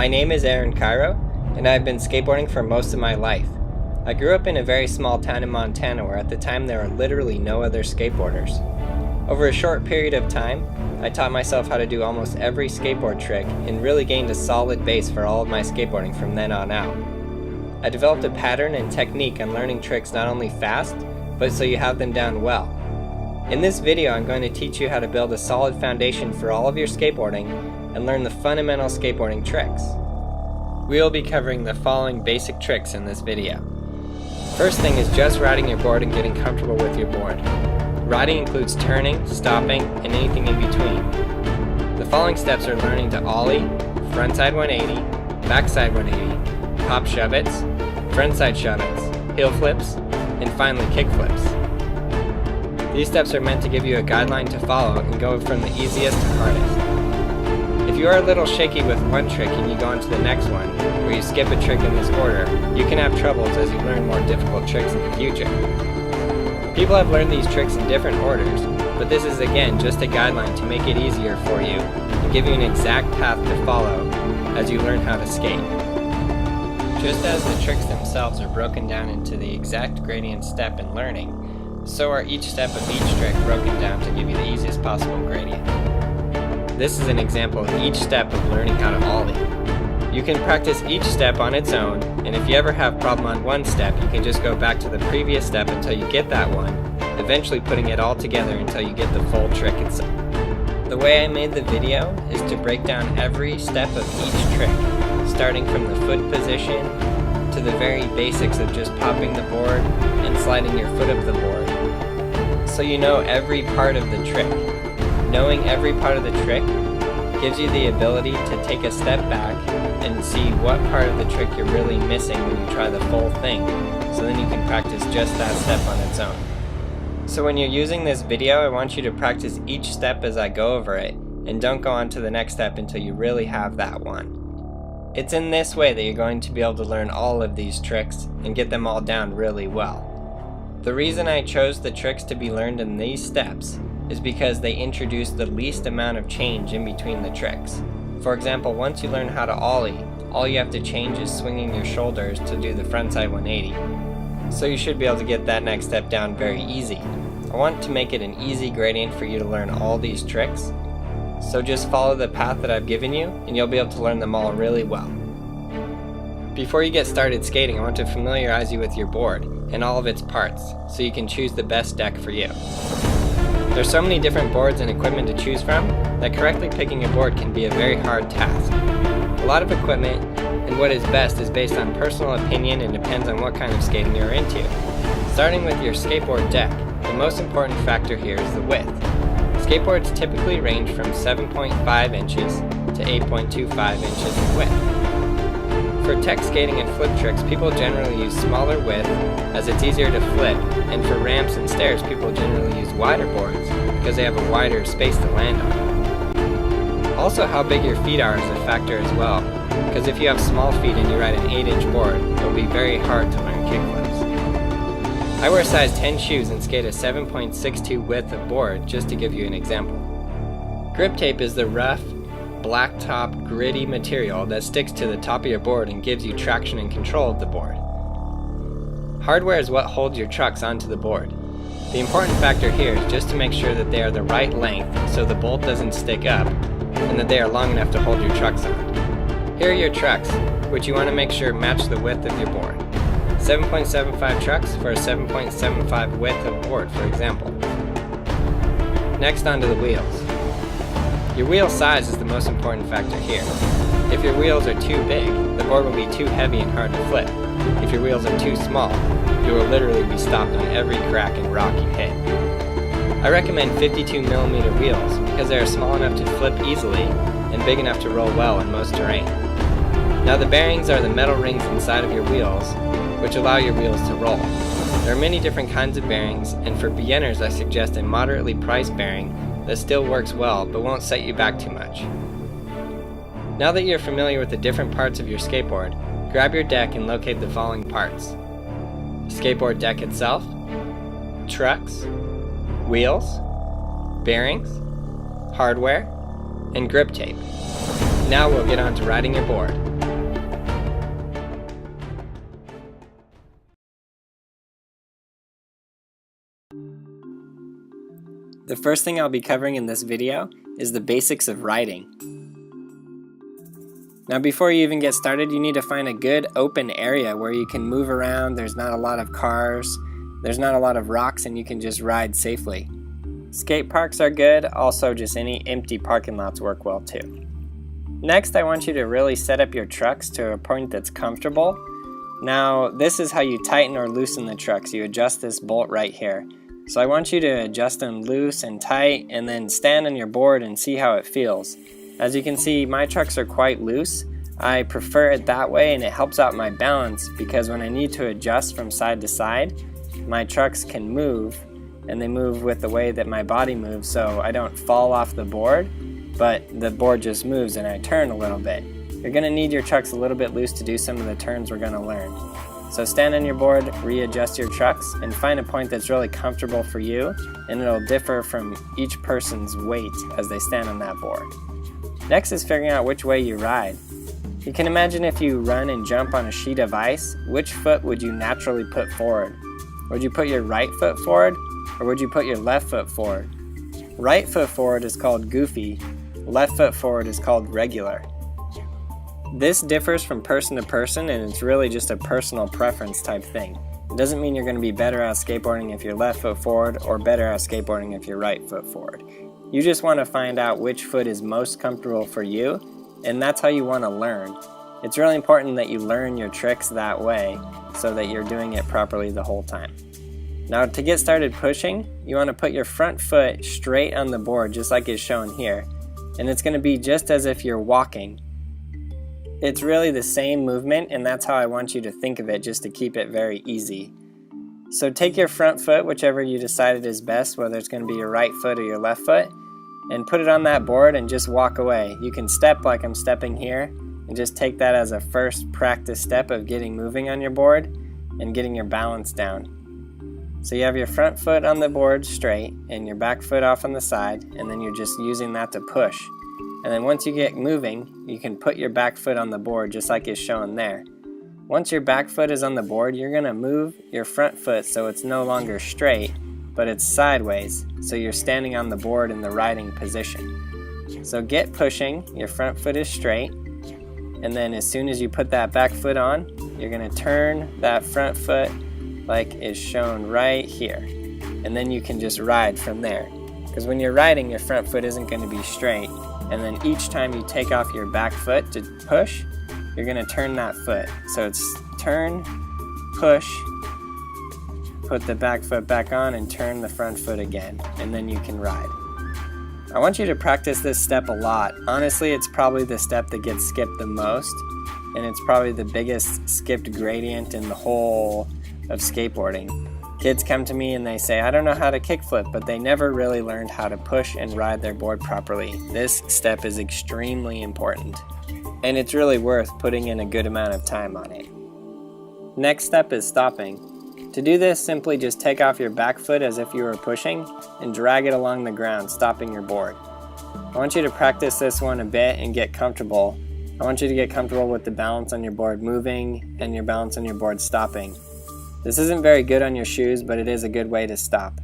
My name is Aaron Cairo, and I've been skateboarding for most of my life. I grew up in a very small town in Montana where at the time there were literally no other skateboarders. Over a short period of time, I taught myself how to do almost every skateboard trick and really gained a solid base for all of my skateboarding from then on out. I developed a pattern and technique on learning tricks not only fast, but so you have them down well. In this video, I'm going to teach you how to build a solid foundation for all of your skateboarding and learn the fundamental skateboarding tricks. We will be covering the following basic tricks in this video. First thing is just riding your board and getting comfortable with your board. Riding includes turning, stopping, and anything in between. The following steps are learning to ollie, frontside 180, backside 180, hop shove-its, frontside shove-its, heel flips, and finally kick flips. These steps are meant to give you a guideline to follow and go from the easiest to hardest. If you are a little shaky with one trick and you go on to the next one, or you skip a trick in this order, you can have troubles as you learn more difficult tricks in the future. People have learned these tricks in different orders, but this is again just a guideline to make it easier for you and give you an exact path to follow as you learn how to skate. Just as the tricks themselves are broken down into the exact gradient step in learning, so are each step of each trick broken down to give you the easiest possible gradient. This is an example of each step of learning how to ollie. You can practice each step on its own, and if you ever have a problem on one step, you can just go back to the previous step until you get that one, eventually putting it all together until you get the full trick itself. The way I made the video is to break down every step of each trick, starting from the foot position to the very basics of just popping the board and sliding your foot up the board, so you know every part of the trick. Knowing every part of the trick gives you the ability to take a step back and see what part of the trick you're really missing when you try the full thing, so then you can practice just that step on its own. So when you're using this video, I want you to practice each step as I go over it, and don't go on to the next step until you really have that one. It's in this way that you're going to be able to learn all of these tricks and get them all down really well. The reason I chose the tricks to be learned in these steps is because they introduce the least amount of change in between the tricks. For example, once you learn how to ollie, all you have to change is swinging your shoulders to do the frontside 180. So you should be able to get that next step down very easy. I want to make it an easy gradient for you to learn all these tricks, so just follow the path that I've given you and you'll be able to learn them all really well. Before you get started skating, I want to familiarize you with your board and all of its parts, so you can choose the best deck for you. There's so many different boards and equipment to choose from that correctly picking a board can be a very hard task. A lot of equipment and what is best is based on personal opinion and depends on what kind of skating you're into. Starting with your skateboard deck, the most important factor here is the width. Skateboards typically range from 7.5 inches to 8.25 inches in width. For tech skating and flip tricks, people generally use smaller width as it's easier to flip, and for ramps and stairs, people generally use wider boards because they have a wider space to land on. Also, how big your feet are is a factor as well, because if you have small feet and you ride an 8-inch board, it will be very hard to learn kickflips. I wear a size 10 shoes and skate a 7.62 width of board, just to give you an example. Grip tape is the rough, blacktop, gritty material that sticks to the top of your board and gives you traction and control of the board. Hardware is what holds your trucks onto the board. The important factor here is just to make sure that they are the right length so the bolt doesn't stick up, and that they are long enough to hold your trucks on. Here are your trucks, which you want to make sure match the width of your board. 7.75 trucks for a 7.75 width of board, for example. Next, onto the wheels. Your wheel size is the most important factor here. If your wheels are too big, the board will be too heavy and hard to flip. If your wheels are too small, you will literally be stopped on every crack and rock you hit. I recommend 52mm wheels because they are small enough to flip easily and big enough to roll well in most terrain. Now the bearings are the metal rings inside of your wheels, which allow your wheels to roll. There are many different kinds of bearings, and for beginners I suggest a moderately priced bearing that still works well but won't set you back too much. Now that you're familiar with the different parts of your skateboard, grab your deck and locate the following parts: skateboard deck itself, trucks, wheels, bearings, hardware, and grip tape. Now we'll get on to riding your board. The first thing I'll be covering in this video is the basics of riding. Now before you even get started, you need to find a good open area where you can move around, there's not a lot of cars, there's not a lot of rocks, and you can just ride safely. Skate parks are good, also just any empty parking lots work well too. Next, I want you to really set up your trucks to a point that's comfortable. Now this is how you tighten or loosen the trucks. You adjust this bolt right here. So I want you to adjust them loose and tight and then stand on your board and see how it feels. As you can see, my trucks are quite loose. I prefer it that way, and it helps out my balance because when I need to adjust from side to side, my trucks can move, and they move with the way that my body moves, so I don't fall off the board, but the board just moves and I turn a little bit. You're going to need your trucks a little bit loose to do some of the turns we're going to learn. So stand on your board, readjust your trucks, and find a point that's really comfortable for you, and it'll differ from each person's weight as they stand on that board. Next is figuring out which way you ride. You can imagine if you run and jump on a sheet of ice, which foot would you naturally put forward? Would you put your right foot forward, or would you put your left foot forward? Right foot forward is called goofy, left foot forward is called regular. This differs from person to person, and it's really just a personal preference type thing. It doesn't mean you're going to be better at skateboarding if you're left foot forward or better at skateboarding if you're right foot forward. You just want to find out which foot is most comfortable for you, and that's how you want to learn. It's really important that you learn your tricks that way so that you're doing it properly the whole time. Now to get started pushing, you want to put your front foot straight on the board just like is shown here, and it's going to be just as if you're walking. It's really the same movement, and that's how I want you to think of it, just to keep it very easy. So take your front foot, whichever you decided is best, whether it's going to be your right foot or your left foot, and put it on that board and just walk away. You can step like I'm stepping here, and just take that as a first practice step of getting moving on your board and getting your balance down. So you have your front foot on the board straight and your back foot off on the side, and then you're just using that to push. And then once you get moving, you can put your back foot on the board just like is shown there. Once your back foot is on the board, you're going to move your front foot so it's no longer straight, but it's sideways, so you're standing on the board in the riding position. So get pushing, your front foot is straight, and then as soon as you put that back foot on, you're going to turn that front foot like is shown right here. And then you can just ride from there. Because when you're riding, your front foot isn't going to be straight. And then each time you take off your back foot to push, you're going to turn that foot. So it's turn, push, put the back foot back on, and turn the front foot again. And then you can ride. I want you to practice this step a lot. Honestly, it's probably the step that gets skipped the most. And it's probably the biggest skipped gradient in the whole of skateboarding. Kids come to me and they say, I don't know how to kickflip, but they never really learned how to push and ride their board properly. This step is extremely important, and it's really worth putting in a good amount of time on it. Next step is stopping. To do this, simply just take off your back foot as if you were pushing and drag it along the ground, stopping your board. I want you to practice this one a bit and get comfortable. I want you to get comfortable with the balance on your board moving and your balance on your board stopping. This isn't very good on your shoes, but it is a good way to stop,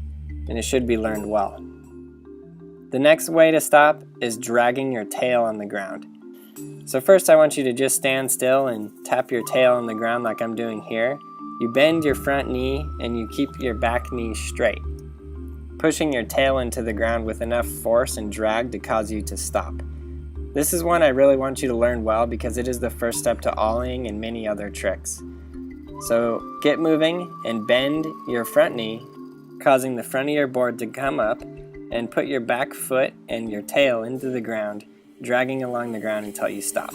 and it should be learned well. The next way to stop is dragging your tail on the ground. So first I want you to just stand still and tap your tail on the ground like I'm doing here. You bend your front knee and you keep your back knee straight, pushing your tail into the ground with enough force and drag to cause you to stop. This is one I really want you to learn well because it is the first step to ollieing and many other tricks. So get moving and bend your front knee, causing the front of your board to come up, and put your back foot and your tail into the ground, dragging along the ground until you stop.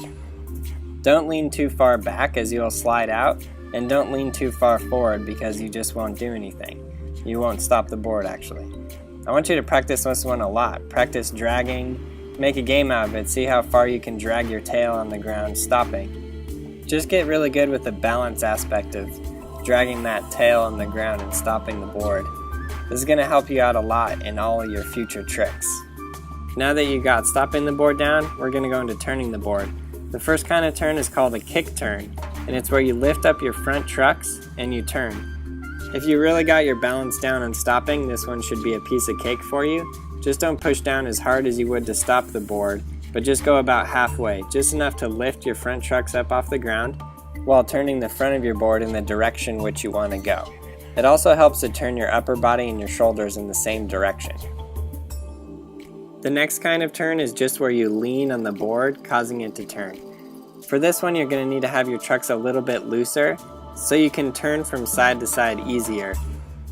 Don't lean too far back as you'll slide out, and don't lean too far forward because you just won't do anything. You won't stop the board actually. I want you to practice this one a lot. Practice dragging, make a game out of it, see how far you can drag your tail on the ground stopping. Just get really good with the balance aspect of dragging that tail on the ground and stopping the board. This is going to help you out a lot in all of your future tricks. Now that you got stopping the board down, we're going to go into turning the board. The first kind of turn is called a kick turn, and it's where you lift up your front trucks and you turn. If you really got your balance down on stopping, this one should be a piece of cake for you. Just don't push down as hard as you would to stop the board, but just go about halfway, just enough to lift your front trucks up off the ground while turning the front of your board in the direction which you want to go. It also helps to turn your upper body and your shoulders in the same direction. The next kind of turn is just where you lean on the board, causing it to turn. For this one, you're going to need to have your trucks a little bit looser so you can turn from side to side easier.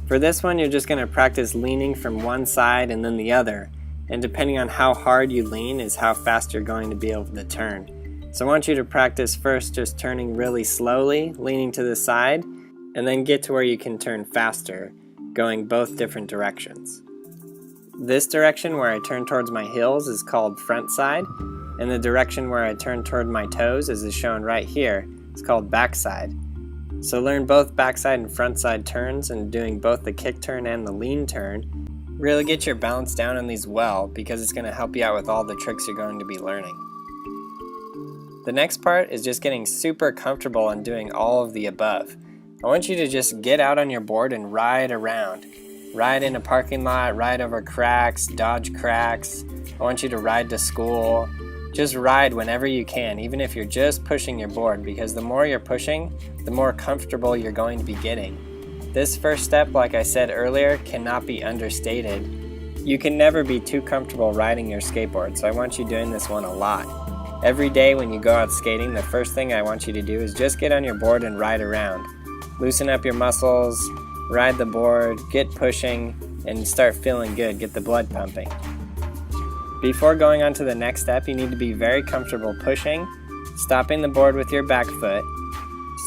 For this one, you're just going to practice leaning from one side and then the other, and depending on how hard you lean is how fast you're going to be able to turn. So I want you to practice first just turning really slowly, leaning to the side, and then get to where you can turn faster, going both different directions. This direction where I turn towards my heels is called front side, and the direction where I turn toward my toes, as is shown right here, is called backside. So learn both backside and front side turns, and doing both the kick turn and the lean turn. Really get your balance down on these well, because it's going to help you out with all the tricks you're going to be learning. The next part is just getting super comfortable and doing all of the above. I want you to just get out on your board and ride around. Ride in a parking lot, ride over cracks, dodge cracks. I want you to ride to school. Just ride whenever you can, even if you're just pushing your board, because the more you're pushing, the more comfortable you're going to be getting. This first step, like I said earlier, cannot be understated. You can never be too comfortable riding your skateboard, so I want you doing this one a lot. Every day when you go out skating, the first thing I want you to do is just get on your board and ride around. Loosen up your muscles, ride the board, get pushing, and start feeling good, get the blood pumping. Before going on to the next step, you need to be very comfortable pushing, stopping the board with your back foot,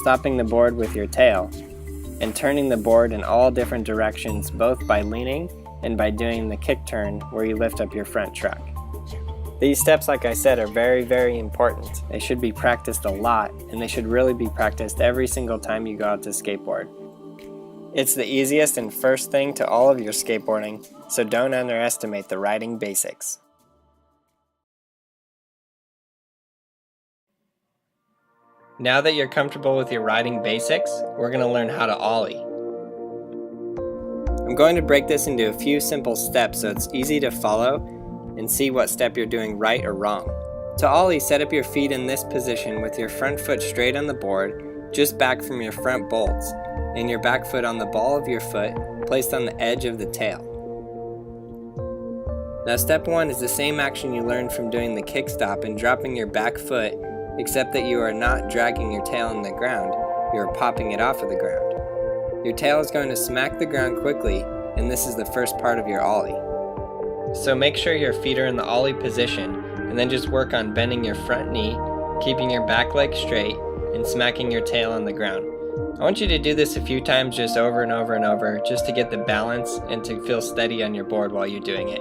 stopping the board with your tail, and turning the board in all different directions, both by leaning and by doing the kick turn where you lift up your front truck. These steps, like I said, are very, very important. They should be practiced a lot, and they should really be practiced every single time you go out to skateboard. It's the easiest and first thing to all of your skateboarding, so don't underestimate the riding basics. Now that you're comfortable with your riding basics, we're going to learn how to ollie. I'm going to break this into a few simple steps so it's easy to follow and see what step you're doing right or wrong. To ollie, set up your feet in this position with your front foot straight on the board, just back from your front bolts, and your back foot on the ball of your foot, placed on the edge of the tail. Now step 1 is the same action you learned from doing the kick stop and dropping your back foot, except that you are not dragging your tail on the ground, you are popping it off of the ground. Your tail is going to smack the ground quickly, and this is the first part of your ollie. So make sure your feet are in the ollie position, and then just work on bending your front knee, keeping your back leg straight, and smacking your tail on the ground. I want you to do this a few times just over and over and over, just to get the balance and to feel steady on your board while you're doing it.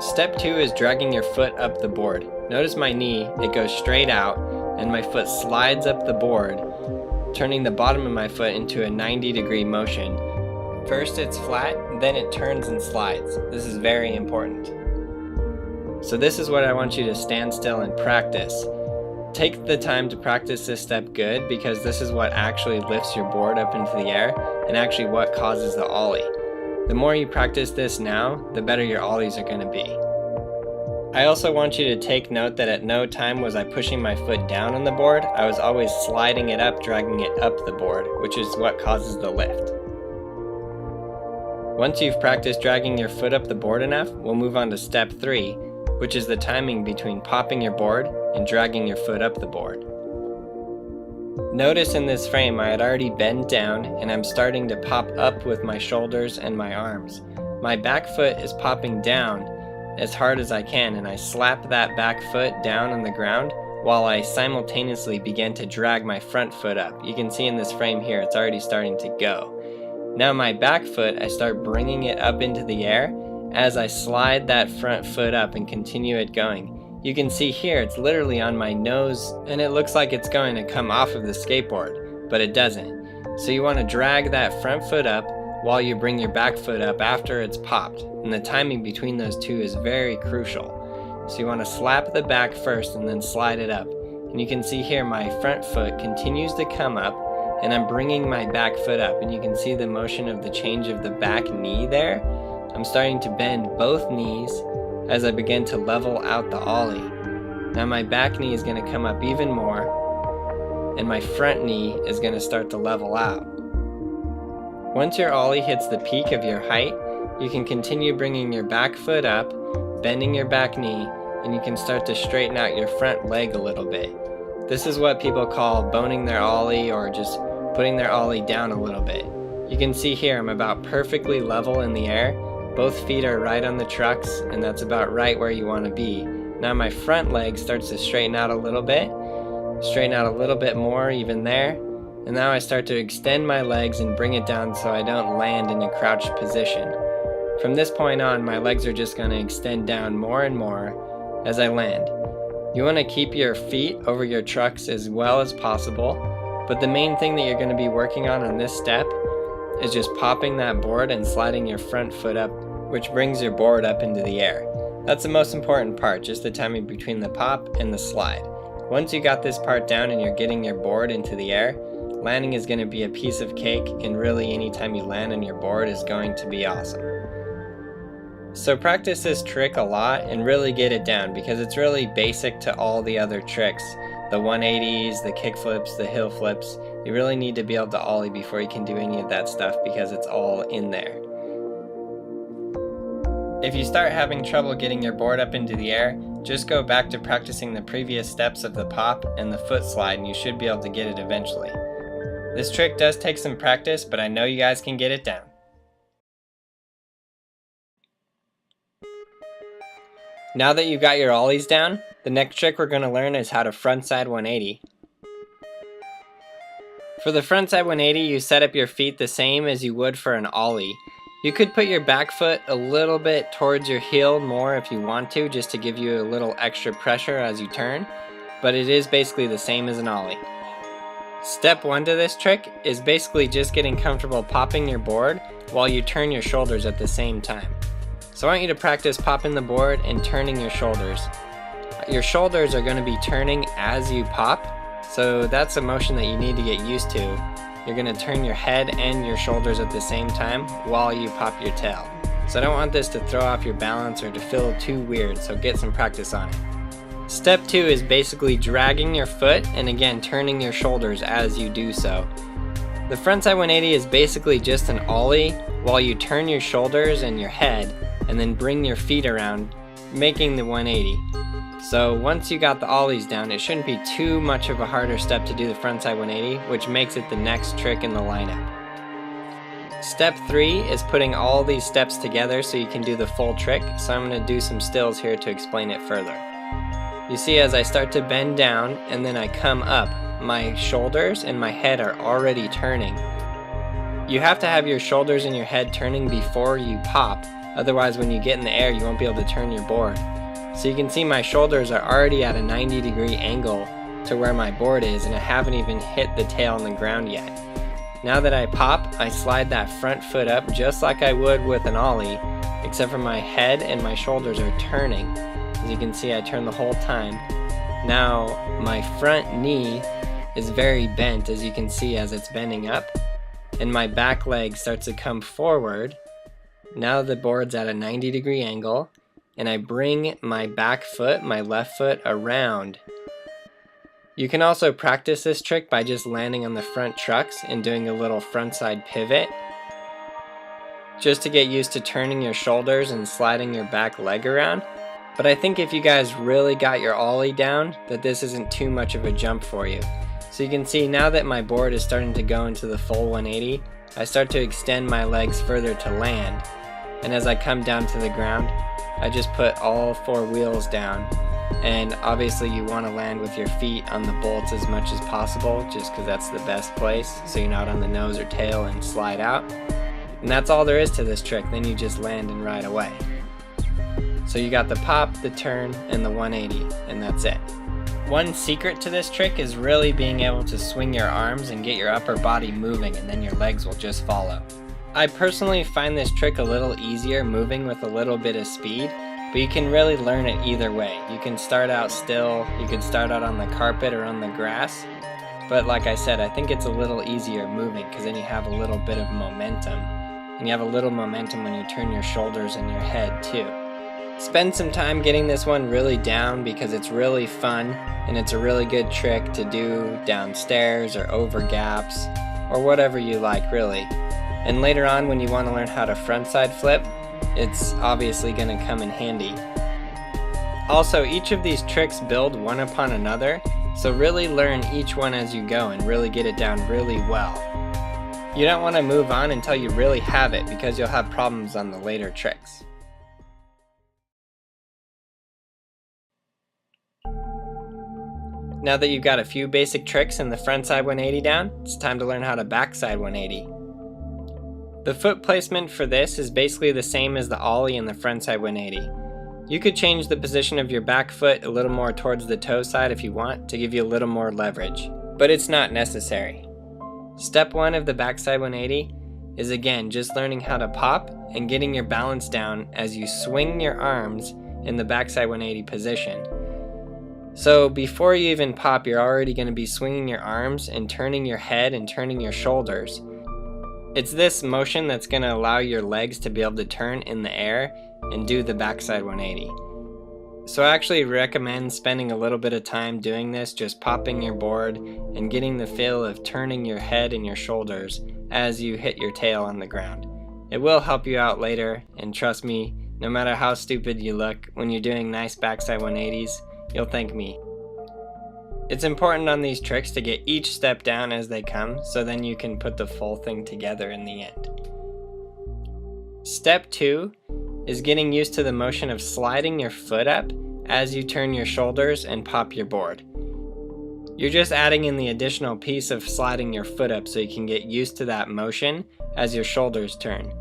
Step 2 is dragging your foot up the board. Notice my knee, it goes straight out, and my foot slides up the board, turning the bottom of my foot into a 90-degree motion. First it's flat, then it turns and slides. This is very important. So this is what I want you to stand still and practice. Take the time to practice this step good, because this is what actually lifts your board up into the air and actually what causes the ollie. The more you practice this now, the better your ollies are going to be. I also want you to take note that at no time was I pushing my foot down on the board. I was always sliding it up, dragging it up the board, which is what causes the lift. Once you've practiced dragging your foot up the board enough, we'll move on to step 3, which is the timing between popping your board and dragging your foot up the board. Notice in this frame I had already bent down and I'm starting to pop up with my shoulders and my arms. My back foot is popping down as hard as I can, and I slap that back foot down on the ground while I simultaneously begin to drag my front foot up. You can see in this frame here it's already starting to go. Now my back foot, I start bringing it up into the air as I slide that front foot up and continue it going. You can see here it's literally on my nose and it looks like it's going to come off of the skateboard, but it doesn't. So you want to drag that front foot up while you bring your back foot up after it's popped, and the timing between those two is very crucial. So you want to slap the back first and then slide it up. And you can see here my front foot continues to come up and I'm bringing my back foot up, and you can see the motion of the change of the back knee there. I'm starting to bend both knees as I begin to level out the ollie. Now my back knee is going to come up even more, and my front knee is going to start to level out. Once your ollie hits the peak of your height, you can continue bringing your back foot up, bending your back knee, and you can start to straighten out your front leg a little bit. This is what people call boning their ollie, or just putting their ollie down a little bit. You can see here I'm about perfectly level in the air. Both feet are right on the trucks, and that's about right where you want to be. Now my front leg starts to straighten out a little bit more even there. And now I start to extend my legs and bring it down so I don't land in a crouched position. From this point on, my legs are just going to extend down more and more as I land. You want to keep your feet over your trucks as well as possible, but the main thing that you're going to be working on this step is just popping that board and sliding your front foot up, which brings your board up into the air. That's the most important part, just the timing between the pop and the slide. Once you got this part down and you're getting your board into the air, landing is going to be a piece of cake, and really anytime you land on your board is going to be awesome. So practice this trick a lot and really get it down, because it's really basic to all the other tricks. The 180s, the kick flips, the hill flips. You really need to be able to ollie before you can do any of that stuff, because it's all in there. If you start having trouble getting your board up into the air, just go back to practicing the previous steps of the pop and the foot slide, and you should be able to get it eventually. This trick does take some practice, but I know you guys can get it down. Now that you've got your ollies down, the next trick we're going to learn is how to frontside 180. For the frontside 180, you set up your feet the same as you would for an ollie. You could put your back foot a little bit towards your heel more if you want to, just to give you a little extra pressure as you turn, but it is basically the same as an ollie. Step 1 to this trick is basically just getting comfortable popping your board while you turn your shoulders at the same time. So I want you to practice popping the board and turning your shoulders. Your shoulders are going to be turning as you pop, so that's a motion that you need to get used to. You're going to turn your head and your shoulders at the same time while you pop your tail. So I don't want this to throw off your balance or to feel too weird, so get some practice on it. Step 2 is basically dragging your foot and again turning your shoulders as you do so. The frontside 180 is basically just an ollie while you turn your shoulders and your head and then bring your feet around, making the 180. So once you got the ollies down, it shouldn't be too much of a harder step to do the frontside 180, which makes it the next trick in the lineup. Step 3 is putting all these steps together so you can do the full trick, so I'm going to do some stills here to explain it further. You see, as I start to bend down and then I come up, my shoulders and my head are already turning. You have to have your shoulders and your head turning before you pop, otherwise when you get in the air you won't be able to turn your board. So you can see my shoulders are already at a 90-degree angle to where my board is, and I haven't even hit the tail on the ground yet. Now that I pop, I slide that front foot up just like I would with an ollie, except for my head and my shoulders are turning. As you can see, I turn the whole time. Now my front knee is very bent, as you can see, as it's bending up, and my back leg starts to come forward. Now the board's at a 90-degree angle, and I bring my back foot, my left foot, around. You can also practice this trick by just landing on the front trucks and doing a little frontside pivot, just to get used to turning your shoulders and sliding your back leg around. But I think if you guys really got your ollie down, that this isn't too much of a jump for you. So you can see now that my board is starting to go into the full 180, I start to extend my legs further to land. And as I come down to the ground, I just put all 4 wheels down. And obviously you want to land with your feet on the bolts as much as possible, just because that's the best place, so you're not on the nose or tail and slide out. And that's all there is to this trick, then you just land and ride away. So you got the pop, the turn, and the 180, and that's it. One secret to this trick is really being able to swing your arms and get your upper body moving, and then your legs will just follow. I personally find this trick a little easier moving with a little bit of speed, but you can really learn it either way. You can start out still, you can start out on the carpet or on the grass, But like I said, I think it's a little easier moving because then you have a little bit of momentum. And you have a little momentum when you turn your shoulders and your head too. Spend some time getting this one really down because it's really fun and it's a really good trick to do downstairs or over gaps or whatever you like really. And later on when you want to learn how to frontside flip, it's obviously going to come in handy. Also, each of these tricks build one upon another, so really learn each one as you go and really get it down really well. You don't want to move on until you really have it because you'll have problems on the later tricks. Now that you've got a few basic tricks in the frontside 180 down, it's time to learn how to backside 180. The foot placement for this is basically the same as the ollie and the frontside 180. You could change the position of your back foot a little more towards the toe side if you want to give you a little more leverage, but it's not necessary. Step 1 of the backside 180 is again just learning how to pop and getting your balance down as you swing your arms in the backside 180 position. So before you even pop, you're already going to be swinging your arms and turning your head and turning your shoulders. It's this motion that's going to allow your legs to be able to turn in the air and do the backside 180. So I actually recommend spending a little bit of time doing this, just popping your board and getting the feel of turning your head and your shoulders as you hit your tail on the ground. It will help you out later, and trust me, no matter how stupid you look, when you're doing nice backside 180s, you'll thank me. It's important on these tricks to get each step down as they come, so then you can put the full thing together in the end. Step 2 is getting used to the motion of sliding your foot up as you turn your shoulders and pop your board. You're just adding in the additional piece of sliding your foot up so you can get used to that motion as your shoulders turn.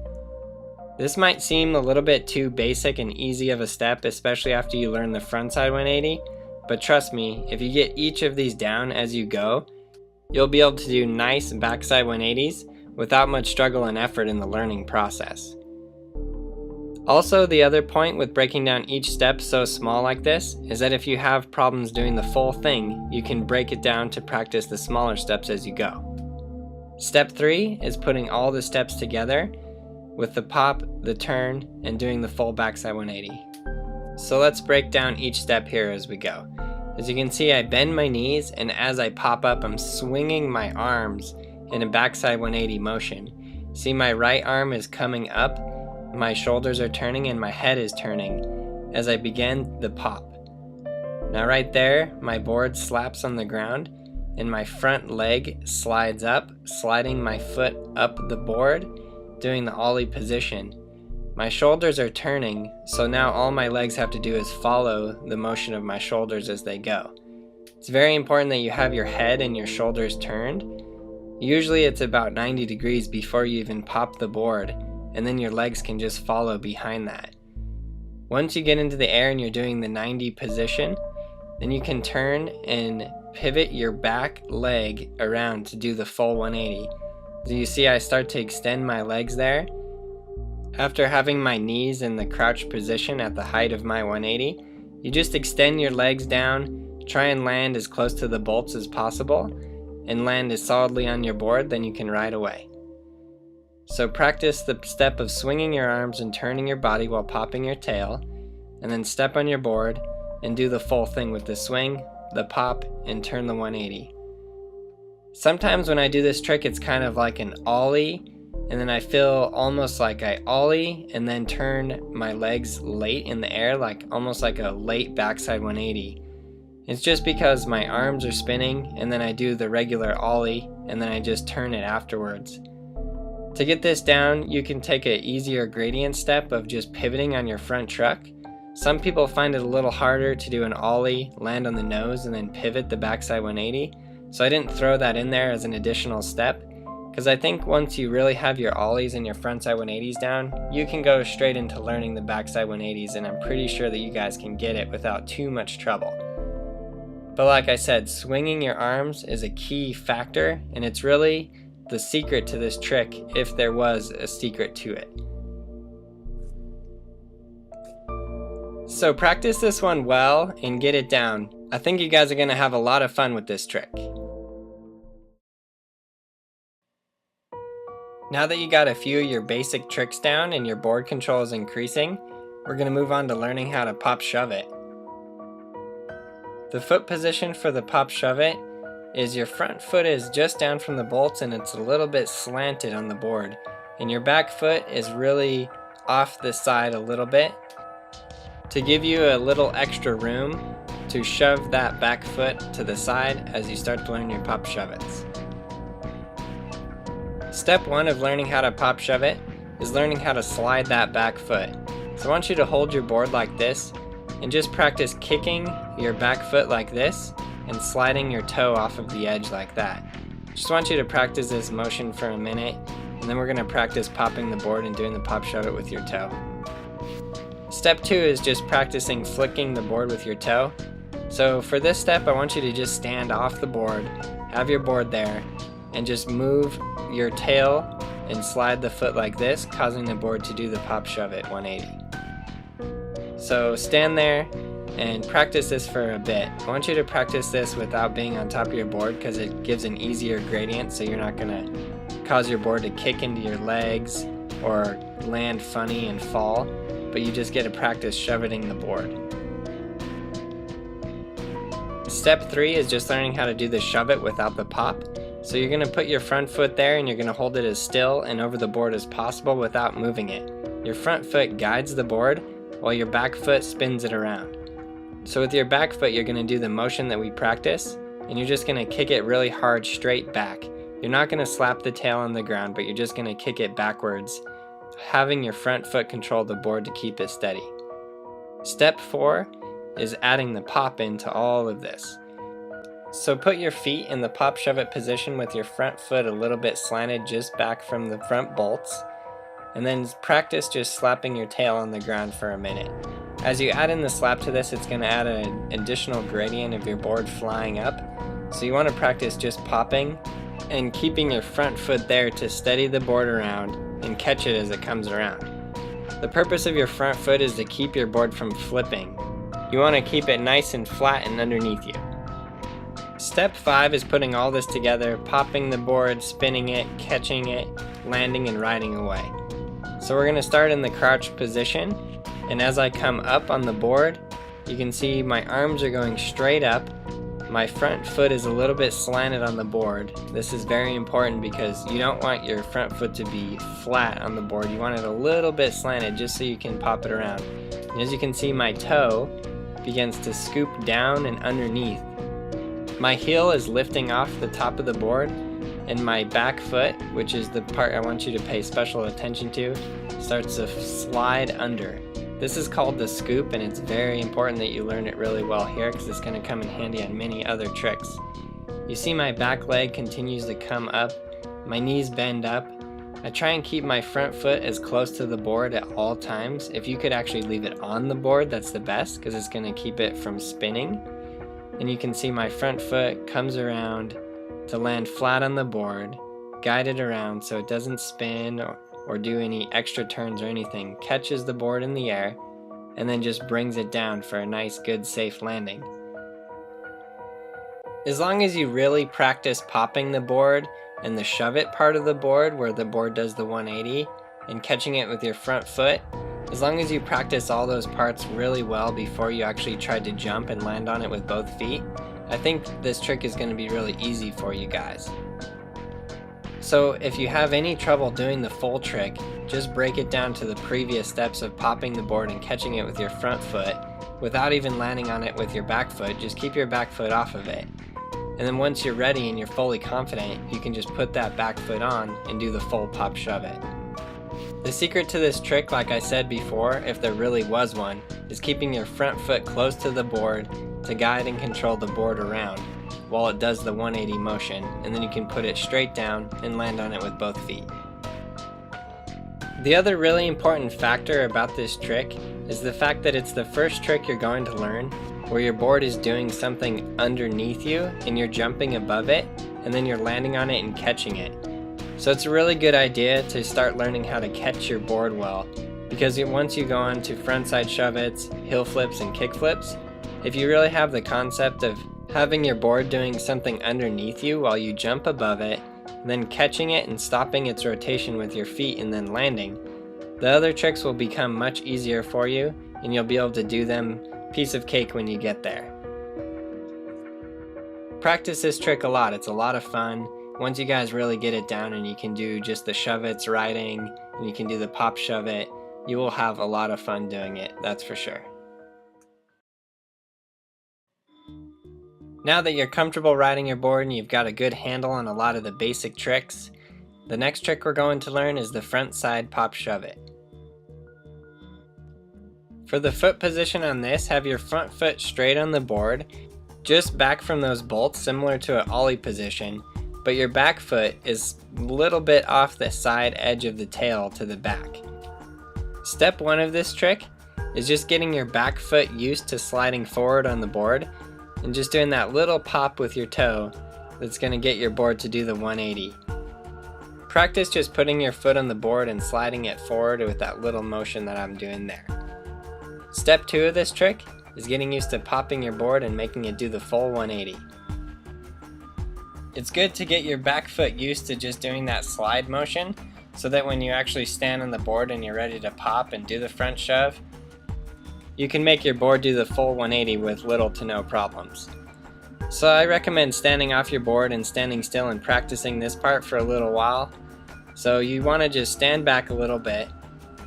This might seem a little bit too basic and easy of a step, especially after you learn the frontside 180, but trust me, if you get each of these down as you go, you'll be able to do nice backside 180s without much struggle and effort in the learning process. Also, the other point with breaking down each step so small like this is that if you have problems doing the full thing, you can break it down to practice the smaller steps as you go. Step 3 is putting all the steps together with the pop, the turn, and doing the full backside 180. So let's break down each step here as we go. As you can see, I bend my knees, and as I pop up, I'm swinging my arms in a backside 180 motion. See, my right arm is coming up, my shoulders are turning, and my head is turning as I begin the pop. Now right there, my board slaps on the ground, and my front leg slides up, sliding my foot up the board, doing the ollie position. My shoulders are turning, so now all my legs have to do is follow the motion of my shoulders as they go. It's very important that you have your head and your shoulders turned. Usually it's about 90 degrees before you even pop the board, and then your legs can just follow behind that. Once you get into the air and you're doing the 90 position, then you can turn and pivot your back leg around to do the full 180. So you see I start to extend my legs there. After having my knees in the crouch position at the height of my 180, you just extend your legs down, try and land as close to the bolts as possible, and land as solidly on your board, then you can ride away. So practice the step of swinging your arms and turning your body while popping your tail, and then step on your board and do the full thing with the swing, the pop, and turn the 180. Sometimes when I do this trick, it's kind of like an ollie, and then I feel almost like I ollie and then turn my legs late in the air, like almost like a late backside 180. It's just because my arms are spinning, and then I do the regular ollie, and then I just turn it afterwards. To get this down, you can take an easier gradient step of just pivoting on your front truck. Some people find it a little harder to do an ollie, land on the nose, and then pivot the backside 180. So I didn't throw that in there as an additional step, because I think once you really have your ollies and your frontside 180s down, you can go straight into learning the backside 180s, and I'm pretty sure that you guys can get it without too much trouble. But like I said, swinging your arms is a key factor, and it's really the secret to this trick, if there was a secret to it. So practice this one well and get it down. I think you guys are going to have a lot of fun with this trick. Now that you got a few of your basic tricks down and your board control is increasing, we're going to move on to learning how to pop shove it. The foot position for the pop shove it is your front foot is just down from the bolts and it's a little bit slanted on the board, and your back foot is really off the side a little bit to give you a little extra room to shove that back foot to the side as you start to learn your pop shove it's. Step 1 of learning how to pop shove it is learning how to slide that back foot. So I want you to hold your board like this and just practice kicking your back foot like this and sliding your toe off of the edge like that. Just want you to practice this motion for a minute, and then we're going to practice popping the board and doing the pop shove it with your toe. Step 2 is just practicing flicking the board with your toe. So for this step I want you to just stand off the board, have your board there, and just move your tail and slide the foot like this, causing the board to do the pop shove it 180. So stand there and practice this for a bit. I want you to practice this without being on top of your board because it gives an easier gradient, so you're not going to cause your board to kick into your legs or land funny and fall, but you just get to practice shoveting the board. Step 3 is just learning how to do the shove it without the pop. So you're going to put your front foot there and you're going to hold it as still and over the board as possible without moving it. Your front foot guides the board while your back foot spins it around. So with your back foot you're going to do the motion that we practice, and you're just going to kick it really hard straight back. You're not going to slap the tail on the ground, but you're just going to kick it backwards, having your front foot control the board to keep it steady. Step 4 is adding the pop into all of this. So put your feet in the pop shove it position with your front foot a little bit slanted just back from the front bolts, and then practice just slapping your tail on the ground for a minute. As you add in the slap to this, it's going to add an additional gradient of your board flying up, so you want to practice just popping and keeping your front foot there to steady the board around and catch it as it comes around. The purpose of your front foot is to keep your board from flipping. You want to keep it nice and flat and underneath you. Step 5 is putting all this together, popping the board, spinning it, catching it, landing and riding away. So we're going to start in the crouch position, and as I come up on the board, you can see my arms are going straight up. My front foot is a little bit slanted on the board. This is very important because you don't want your front foot to be flat on the board. You want it a little bit slanted just so you can pop it around. And as you can see, my toe begins to scoop down and underneath. My heel is lifting off the top of the board, and my back foot, which is the part I want you to pay special attention to, starts to slide under. This is called the scoop, and it's very important that you learn it really well here because it's going to come in handy on many other tricks. You see my back leg continues to come up, my knees bend up. I try and keep my front foot as close to the board at all times. If you could actually leave it on the board, that's the best because it's going to keep it from spinning. And you can see my front foot comes around to land flat on the board, guide it around so it doesn't spin or do any extra turns or anything, catches the board in the air, and then just brings it down for a nice, good, safe landing. As long as you really practice popping the board and the shove it part of the board where the board does the 180 and catching it with your front foot, as long as you practice all those parts really well before you actually try to jump and land on it with both feet, I think this trick is going to be really easy for you guys. So if you have any trouble doing the full trick, just break it down to the previous steps of popping the board and catching it with your front foot without even landing on it with your back foot. Just keep your back foot off of it. And then once you're ready and you're fully confident, you can just put that back foot on and do the full pop shove it. The secret to this trick, like I said before, if there really was one, is keeping your front foot close to the board to guide and control the board around while it does the 180 motion, and then you can put it straight down and land on it with both feet. The other really important factor about this trick is the fact that it's the first trick you're going to learn where your board is doing something underneath you and you're jumping above it and then you're landing on it and catching it. So it's a really good idea to start learning how to catch your board well, because once you go on to frontside shove-its, heel flips, and kick flips, if you really have the concept of having your board doing something underneath you while you jump above it then catching it and stopping its rotation with your feet and then landing, the other tricks will become much easier for you and you'll be able to do them piece of cake when you get there. Practice this trick a lot. It's a lot of fun. Once you guys really get it down and you can do just the shove-its riding and you can do the pop shove-it, you will have a lot of fun doing it, that's for sure. Now that you're comfortable riding your board and you've got a good handle on a lot of the basic tricks, the next trick we're going to learn is the front side pop shove-it. For the foot position on this, have your front foot straight on the board, just back from those bolts similar to an ollie position, but your back foot is a little bit off the side edge of the tail to the back. Step 1 of this trick is just getting your back foot used to sliding forward on the board and just doing that little pop with your toe that's going to get your board to do the 180. Practice just putting your foot on the board and sliding it forward with that little motion that I'm doing there. Step 2 of this trick is getting used to popping your board and making it do the full 180. It's good to get your back foot used to just doing that slide motion so that when you actually stand on the board and you're ready to pop and do the front shove, you can make your board do the full 180 with little to no problems. So I recommend standing off your board and standing still and practicing this part for a little while. So you want to just stand back a little bit,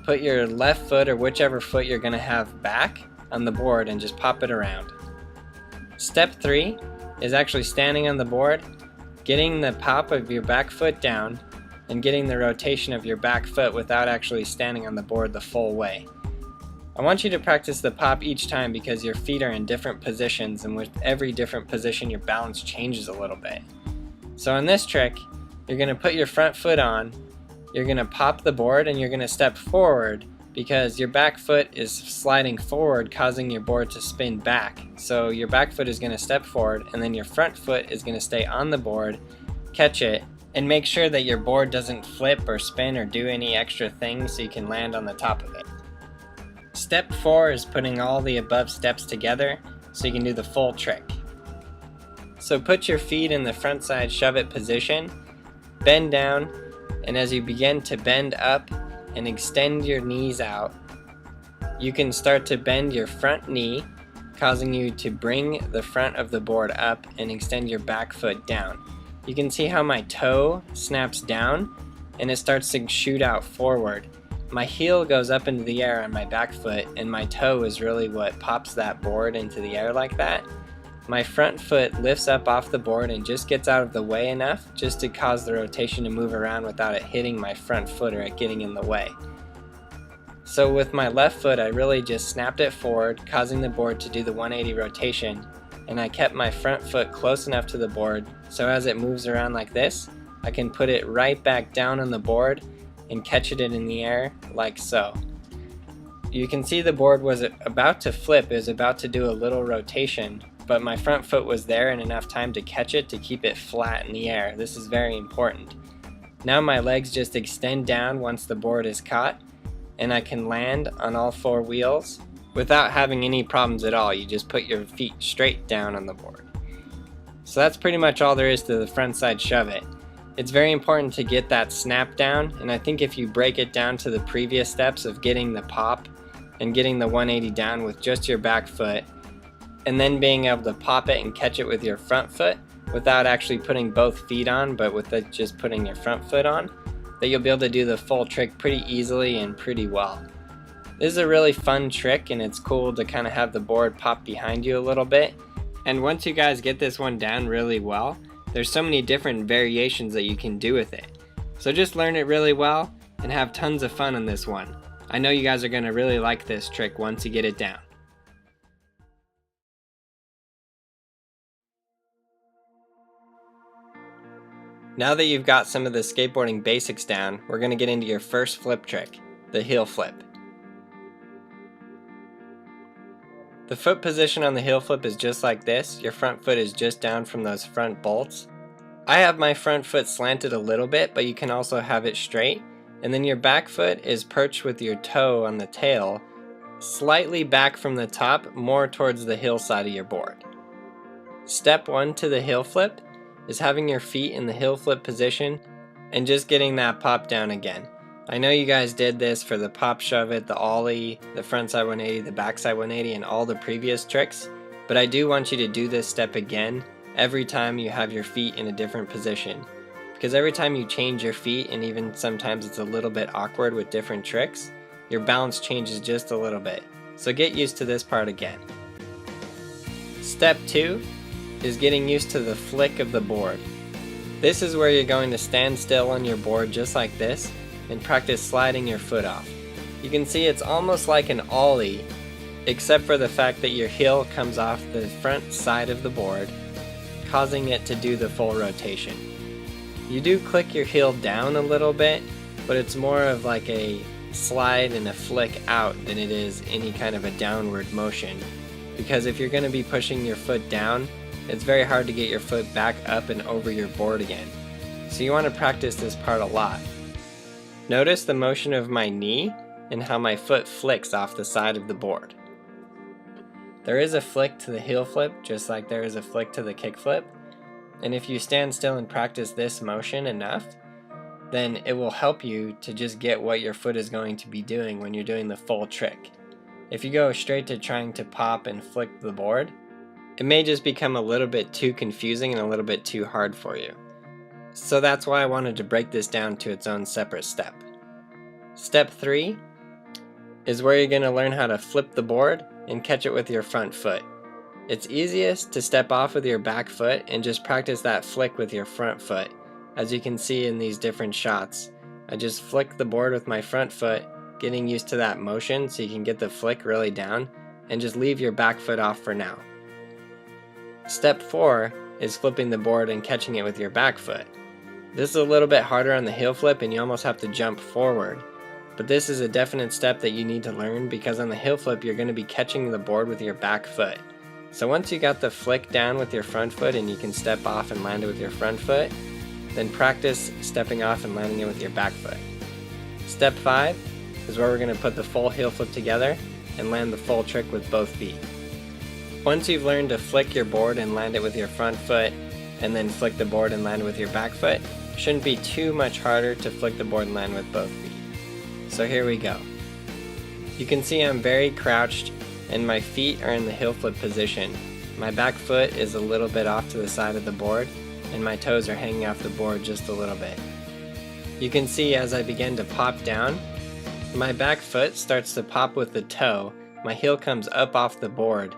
put your left foot or whichever foot you're going to have back on the board and just pop it around. Step 3 is actually standing on the board, getting the pop of your back foot down and getting the rotation of your back foot without actually standing on the board the full way. I want you to practice the pop each time because your feet are in different positions, and with every different position your balance changes a little bit. So in this trick, you're going to put your front foot on, you're going to pop the board and you're going to step forward because your back foot is sliding forward, causing your board to spin back. So your back foot is going to step forward and then your front foot is going to stay on the board, catch it, and make sure that your board doesn't flip or spin or do any extra things so you can land on the top of it. Step 4 is putting all the above steps together so you can do the full trick. So put your feet in the front side shove-it position, bend down, and as you begin to bend up and extend your knees out, you can start to bend your front knee, causing you to bring the front of the board up and extend your back foot down. You can see how my toe snaps down and it starts to shoot out forward. My heel goes up into the air on my back foot and my toe is really what pops that board into the air like that. My front foot lifts up off the board and just gets out of the way enough just to cause the rotation to move around without it hitting my front foot or it getting in the way. So with my left foot I really just snapped it forward, causing the board to do the 180 rotation, and I kept my front foot close enough to the board so as it moves around like this, I can put it right back down on the board and catch it in the air like so. You can see the board was about to flip, it was about to do a little rotation, but my front foot was there in enough time to catch it to keep it flat in the air. This is very important. Now my legs just extend down once the board is caught, and I can land on all 4 wheels without having any problems at all. You just put your feet straight down on the board. So that's pretty much all there is to the front side shove-it. It's very important to get that snap down, and I think if you break it down to the previous steps of getting the pop and getting the 180 down with just your back foot, and then being able to pop it and catch it with your front foot without actually putting both feet on, but with just putting your front foot on, that you'll be able to do the full trick pretty easily and pretty well. This is a really fun trick, and it's cool to kind of have the board pop behind you a little bit. And once you guys get this one down really well, there's so many different variations that you can do with it. So just learn it really well and have tons of fun on this one. I know you guys are going to really like this trick once you get it down. Now that you've got some of the skateboarding basics down, we're going to get into your first flip trick, the heel flip. The foot position on the heel flip is just like this. Your front foot is just down from those front bolts. I have my front foot slanted a little bit, but you can also have it straight. And then your back foot is perched with your toe on the tail, slightly back from the top, more towards the heel side of your board. Step 1 to the heel flip is having your feet in the heel flip position and just getting that pop down again. I know you guys did this for the pop shove it, the ollie, the front side 180, the back side 180, and all the previous tricks, but I do want you to do this step again every time you have your feet in a different position. Because every time you change your feet, and even sometimes it's a little bit awkward with different tricks, your balance changes just a little bit. So get used to this part again. Step 2 is getting used to the flick of the board. This is where you're going to stand still on your board just like this and practice sliding your foot off. You can see it's almost like an ollie, except for the fact that your heel comes off the front side of the board, causing it to do the full rotation. You do click your heel down a little bit, but it's more of like a slide and a flick out than it is any kind of a downward motion. Because if you're going to be pushing your foot down, it's very hard to get your foot back up and over your board again. So you want to practice this part a lot. Notice the motion of my knee and how my foot flicks off the side of the board. There is a flick to the heel flip, just like there is a flick to the kick flip. And if you stand still and practice this motion enough, then it will help you to just get what your foot is going to be doing when you're doing the full trick. If you go straight to trying to pop and flick the board, it may just become a little bit too confusing and a little bit too hard for you. So that's why I wanted to break this down to its own separate step. Step 3 is where you're going to learn how to flip the board and catch it with your front foot. It's easiest to step off with your back foot and just practice that flick with your front foot. As you can see in these different shots, I just flick the board with my front foot, getting used to that motion so you can get the flick really down, and just leave your back foot off for now. Step 4 is flipping the board and catching it with your back foot. This is a little bit harder on the heel flip and you almost have to jump forward. But this is a definite step that you need to learn, because on the heel flip you're going to be catching the board with your back foot. So once you got the flick down with your front foot and you can step off and land it with your front foot, then practice stepping off and landing it with your back foot. Step 5 is where we're going to put the full heel flip together and land the full trick with both feet. Once you've learned to flick your board and land it with your front foot, and then flick the board and land with your back foot, it shouldn't be too much harder to flick the board and land with both feet. So here we go. You can see I'm very crouched and my feet are in the heel flip position. My back foot is a little bit off to the side of the board and my toes are hanging off the board just a little bit. You can see as I begin to pop down, my back foot starts to pop with the toe, my heel comes up off the board,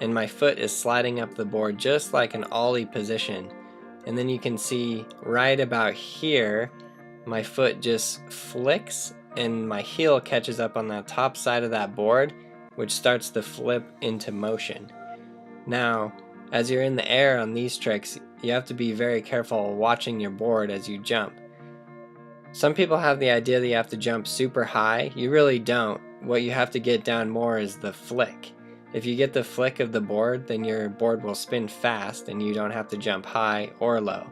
and my foot is sliding up the board just like an ollie position. And then you can see right about here, my foot just flicks and my heel catches up on the top side of that board, which starts to flip into motion. Now, as you're in the air on these tricks, you have to be very careful watching your board as you jump. Some people have the idea that you have to jump super high. You really don't. What you have to get down more is the flick. If you get the flick of the board, then your board will spin fast and you don't have to jump high or low.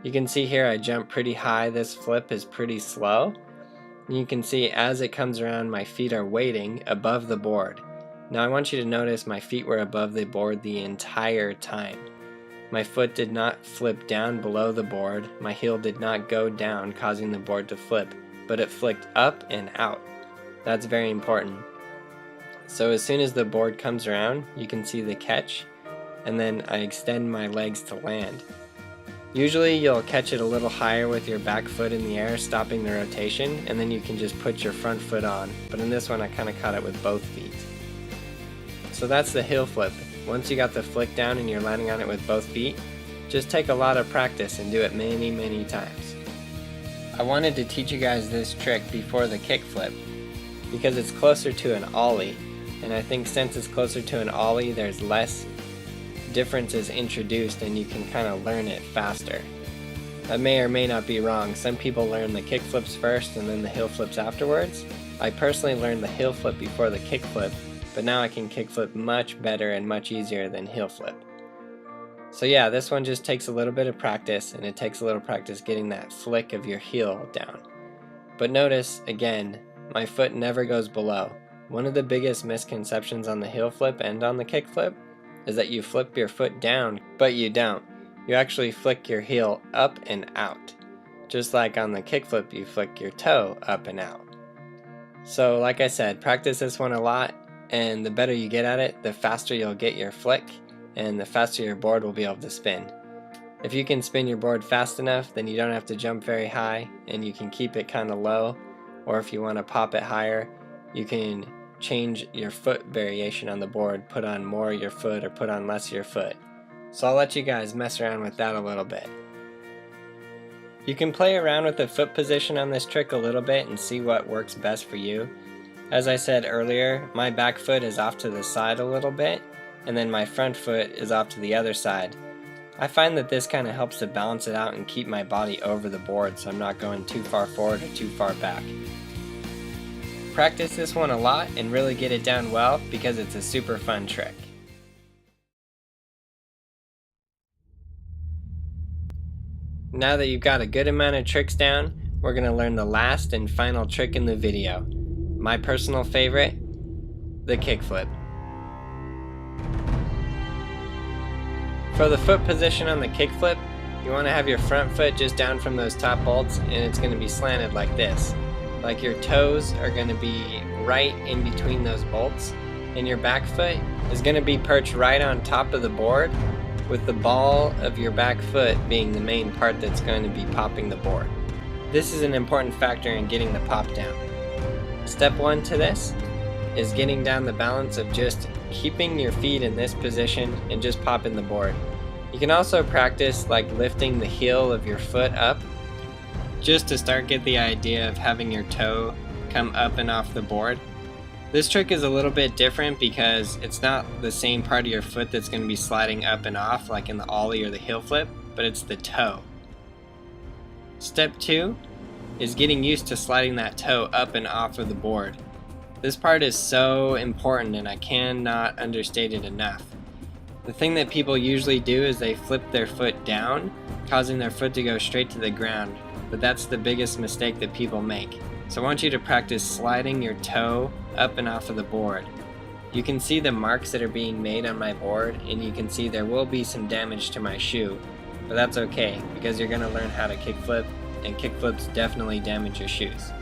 You can see here I jump pretty high, this flip is pretty slow. And you can see as it comes around, my feet are waiting above the board. Now I want you to notice my feet were above the board the entire time. My foot did not flip down below the board, my heel did not go down causing the board to flip, but it flicked up and out. That's very important. So as soon as the board comes around, you can see the catch, and then I extend my legs to land. Usually you'll catch it a little higher with your back foot in the air, stopping the rotation, and then you can just put your front foot on. But in this one I kind of caught it with both feet. So that's the heel flip. Once you got the flick down and you're landing on it with both feet, just take a lot of practice and do it many times. I wanted to teach you guys this trick before the kick flip because it's closer to an ollie, and I think since it's closer to an ollie there's less differences introduced and you can kind of learn it faster. I may or may not be wrong. Some people learn the kick flips first and then the heel flips afterwards. I personally learned the heel flip before the kick flip, but now I can kick flip much better and much easier than heel flip. So yeah, this one just takes a little bit of practice, and it takes a little practice getting that flick of your heel down. But notice, again, my foot never goes below. One of the biggest misconceptions on the heel flip and on the kick flip is that you flip your foot down, but you don't. you actually flick your heel up and out. Just like on the kickflip, you flick your toe up and out. So like I said, practice this one a lot, and the better you get at it, the faster you'll get your flick, and the faster your board will be able to spin. If you can spin your board fast enough, then you don't have to jump very high, and you can keep it kind of low, or if you want to pop it higher, you can change your foot variation on the board, put on more of your foot or put on less of your foot. So I'll let you guys mess around with that a little bit. You can play around with the foot position on this trick a little bit and see what works best for you. As I said earlier, my back foot is off to the side a little bit, and then my front foot is off to the other side. I find that this kind of helps to balance it out and keep my body over the board so I'm not going too far forward or too far back. Practice this one a lot and really get it down well because it's a super fun trick. Now that you've got a good amount of tricks down, we're going to learn the last and final trick in the video. My personal favorite, the kickflip. For the foot position on the kickflip, you want to have your front foot just down from those top bolts, and it's going to be slanted like this. Like your toes are going to be right in between those bolts, and your back foot is going to be perched right on top of the board, with the ball of your back foot being the main part that's going to be popping the board. This is an important factor in getting the pop down. Step 1 to this is getting down the balance of just keeping your feet in this position and just popping the board. You can also practice like lifting the heel of your foot up just to start get the idea of having your toe come up and off the board. This trick is a little bit different because it's not the same part of your foot that's going to be sliding up and off like in the ollie or the heel flip, but it's the toe. Step 2 is getting used to sliding that toe up and off of the board. This part is so important and I cannot understate it enough. The thing that people usually do is they flip their foot down, causing their foot to go straight to the ground, but that's the biggest mistake that people make. So I want you to practice sliding your toe up and off of the board. You can see the marks that are being made on my board, and you can see there will be some damage to my shoe, but that's okay because you're going to learn how to kickflip, and kickflips definitely damage your shoes.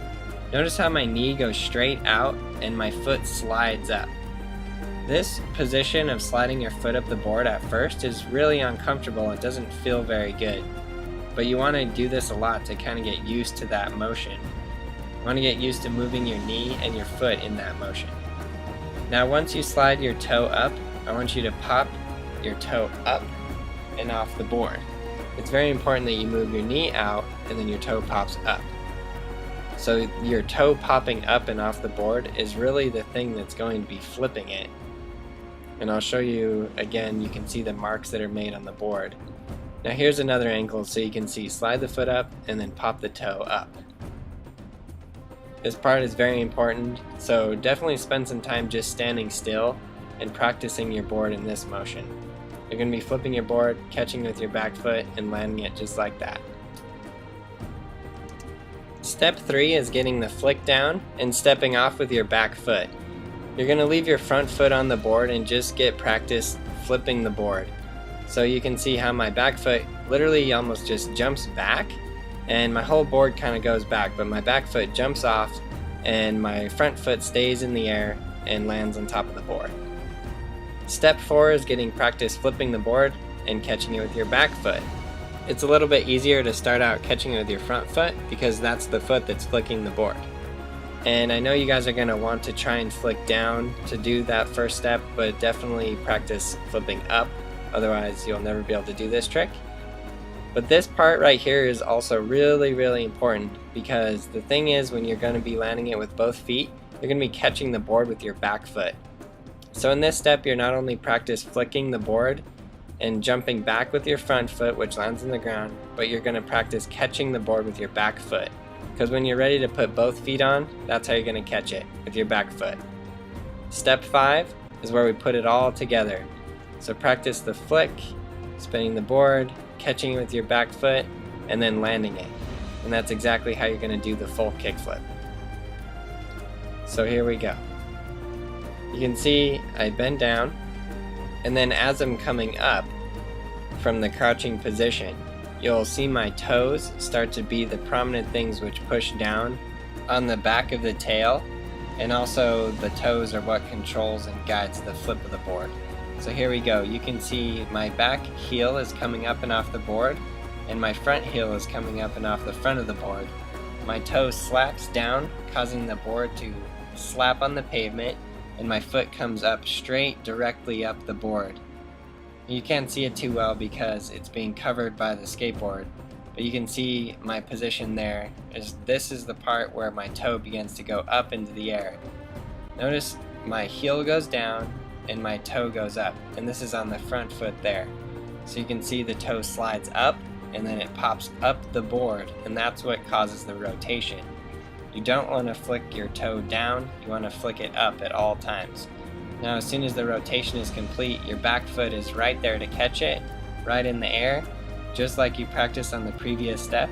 Notice how my knee goes straight out and my foot slides up. This position of sliding your foot up the board at first is really uncomfortable. It doesn't feel very good, but you want to do this a lot to kind of get used to that motion. You want to get used to moving your knee and your foot in that motion. Now once you slide your toe up, I want you to pop your toe up and off the board. It's very important that you move your knee out and then your toe pops up. So your toe popping up and off the board is really the thing that's going to be flipping it. And I'll show you again, you can see the marks that are made on the board. Now here's another angle so you can see slide the foot up and then pop the toe up. This part is very important, so definitely spend some time just standing still and practicing your board in this motion. You're going to be flipping your board, catching with your back foot, and landing it just like that. Step 3 is getting the flick down and stepping off with your back foot. You're going to leave your front foot on the board and just get practice flipping the board. So you can see how my back foot literally almost just jumps back, and my whole board kind of goes back, but my back foot jumps off and my front foot stays in the air and lands on top of the board. Step 4 is getting practice flipping the board and catching it with your back foot. It's a little bit easier to start out catching it with your front foot because that's the foot that's flicking the board. And I know you guys are going to want to try and flick down to do that first step, but definitely practice flipping up, otherwise you'll never be able to do this trick. But this part right here is also really important because the thing is when you're going to be landing it with both feet, you're going to be catching the board with your back foot. So in this step you're not only practice flicking the board and jumping back with your front foot, which lands on the ground, but you're going to practice catching the board with your back foot. Because when you're ready to put both feet on, that's how you're going to catch it, with your back foot. Step 5 is where we put it all together. So practice the flick, spinning the board, catching it with your back foot, and then landing it. And that's exactly how you're going to do the full kickflip. So here we go. You can see I bend down, and then as I'm coming up, from the crouching position, you'll see my toes start to be the prominent things which push down on the back of the tail, and also the toes are what controls and guides the flip of the board. So here we go. You can see my back heel is coming up and off the board, and my front heel is coming up and off the front of the board. My toe slaps down, causing the board to slap on the pavement, and my foot comes up straight directly up the board. You can't see it too well because it's being covered by the skateboard, but you can see my position there. This is the part where my toe begins to go up into the air. Notice my heel goes down and my toe goes up, and this is on the front foot there. So you can see the toe slides up and then it pops up the board, and that's what causes the rotation. You don't want to flick your toe down, you want to flick it up at all times. Now as soon as the rotation is complete, your back foot is right there to catch it, right in the air, just like you practiced on the previous step,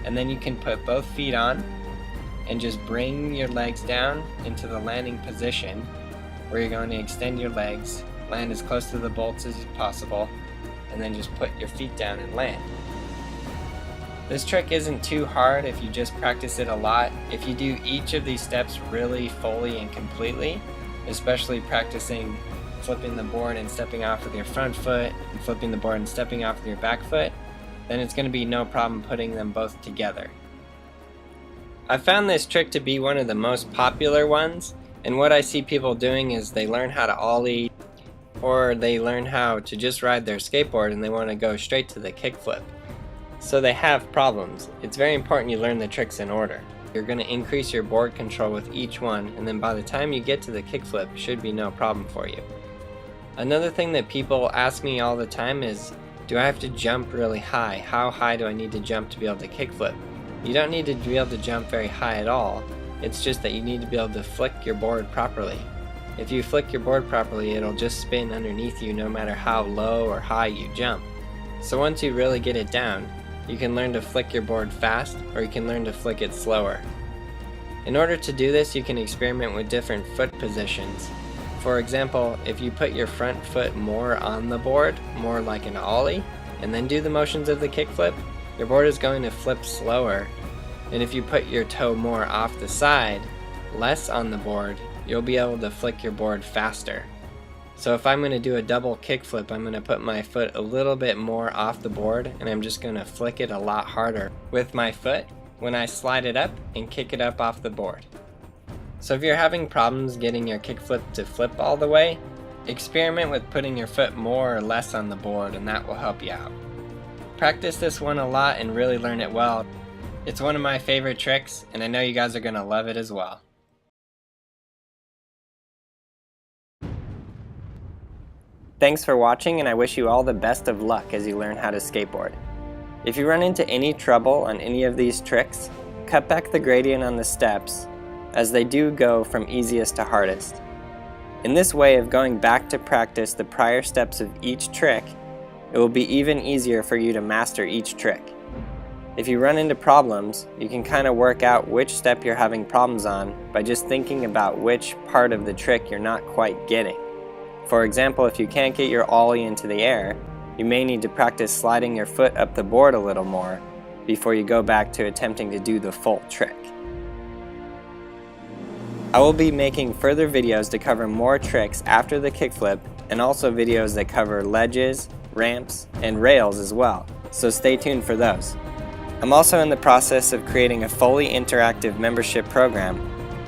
and then you can put both feet on and just bring your legs down into the landing position where you're going to extend your legs, land as close to the bolts as possible, and then just put your feet down and land. This trick isn't too hard if you just practice it a lot. If you do each of these steps really fully and completely, especially practicing flipping the board and stepping off with your front foot and flipping the board and stepping off with your back foot, then it's going to be no problem putting them both together. I found this trick to be one of the most popular ones, and what I see people doing is they learn how to ollie, or they learn how to just ride their skateboard and they want to go straight to the kickflip. So they have problems. It's very important you learn the tricks in order. You're going to increase your board control with each one, and then by the time you get to the kickflip, it should be no problem for you. Another thing that people ask me all the time is, do I have to jump really high? How high do I need to jump to be able to kickflip? You don't need to be able to jump very high at all. It's just that you need to be able to flick your board properly. If you flick your board properly, it'll just spin underneath you no matter how low or high you jump. So once you really get it down, you can learn to flick your board fast, or you can learn to flick it slower. In order to do this, you can experiment with different foot positions. For example, if you put your front foot more on the board, more like an ollie, and then do the motions of the kickflip, your board is going to flip slower. And if you put your toe more off the side, less on the board, you'll be able to flick your board faster. So if I'm going to do a double kickflip, I'm going to put my foot a little bit more off the board, and I'm just going to flick it a lot harder with my foot when I slide it up and kick it up off the board. So if you're having problems getting your kickflip to flip all the way, experiment with putting your foot more or less on the board, and that will help you out. Practice this one a lot and really learn it well. It's one of my favorite tricks, and I know you guys are going to love it as well. Thanks for watching, and I wish you all the best of luck as you learn how to skateboard. If you run into any trouble on any of these tricks, cut back the gradient on the steps, as they do go from easiest to hardest. In this way of going back to practice the prior steps of each trick, it will be even easier for you to master each trick. If you run into problems, you can kind of work out which step you're having problems on by just thinking about which part of the trick you're not quite getting. For example, if you can't get your ollie into the air, you may need to practice sliding your foot up the board a little more before you go back to attempting to do the full trick. I will be making further videos to cover more tricks after the kickflip, and also videos that cover ledges, ramps, and rails as well, so stay tuned for those. I'm also in the process of creating a fully interactive membership program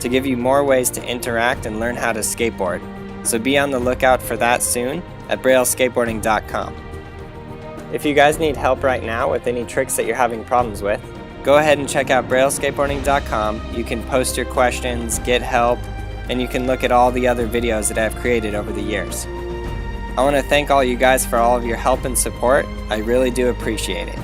to give you more ways to interact and learn how to skateboard, so be on the lookout for that soon at brailleskateboarding.com. If you guys need help right now with any tricks that you're having problems with, go ahead and check out brailleskateboarding.com. You can post your questions, get help, and you can look at all the other videos that I've created over the years. I want to thank all you guys for all of your help and support. I really do appreciate it.